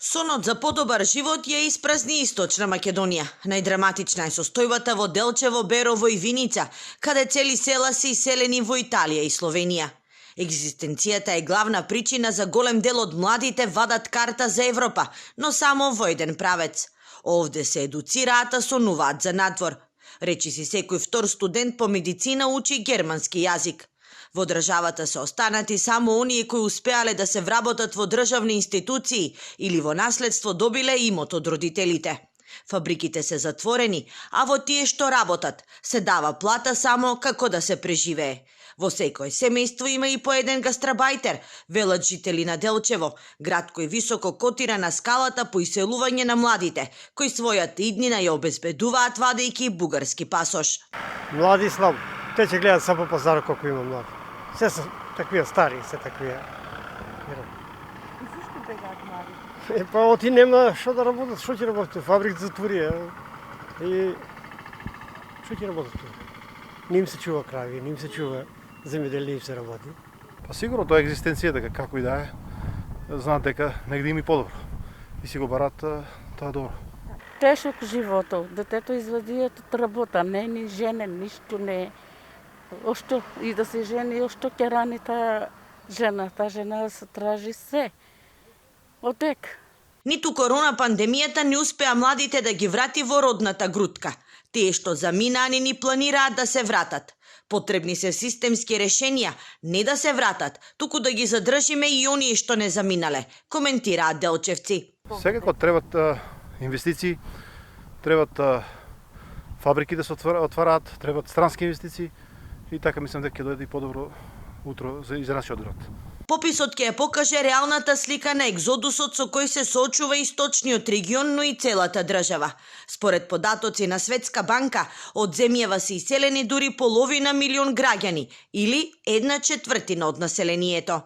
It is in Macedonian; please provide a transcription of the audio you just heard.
Сонот за подобар живот ја испразни Источна Македонија. Најдраматична е состојбата во Делчево, Берово и Виница, каде цели села се иселени во Италија и Словенија. Екзистенцијата е главна причина за голем дел од младите вадат карта за Европа, но само во еден правец. Овде се едуцираат, а сонуваат за надвор. Речи си секој втор студент по медицина учи германски јазик. Во државата се останати само оние кои успеале да се вработат во државни институции или во наследство добиле имот од родителите. Фабриките се затворени, а во тие што работат се дава плата само како да се преживее. Во секој семејство има и по еден гастрабајтер, велат жители на Делчево, град кој високо котира на скалата по иселување на младите, кои својата иднина ја обезбедуваат вадејќи бугарски пасош. Млади слабо. Те ќе гледат само по пазарот колку има млади. Се се таквија стари, се таквија. И зашто бегаат млади? Па оти нема што да работат, што ќе работат? Фабриките затворија. И што ќе работат? Не им се чува крави, не им се чува земјоделие, им се работи. Па сигурно тоа е екзистенцијата, како и да е. Знаат дека негде им и подобро. И си го барат тоа добро. Тешок животот. Детето извадијат од работа, не ни женен, ништо не. Ошто и да се жени, ошто ќе рани таа жена. Таа жена се тражи се. Одек. Ниту корона пандемијата не успеа младите да ги врати во родната грудка. Тие што заминаа ни планираат да се вратат. Потребни се системски решенија, не да се вратат, туку да ги задржиме и оние што не заминале, коментираат делчевци. Секако требат инвестиции, требат фабрики да се отвараат, требат странски инвестиции и така мислам дека ќе дојде и подобро утро за нашиот град. Пописот ќе ја покаже реалната слика на екзодусот со кој се соочува источниот регион, но и целата држава. Според податоци на Светска банка, од земјава се иселени дури половина милион граѓани или 1/4 од населението.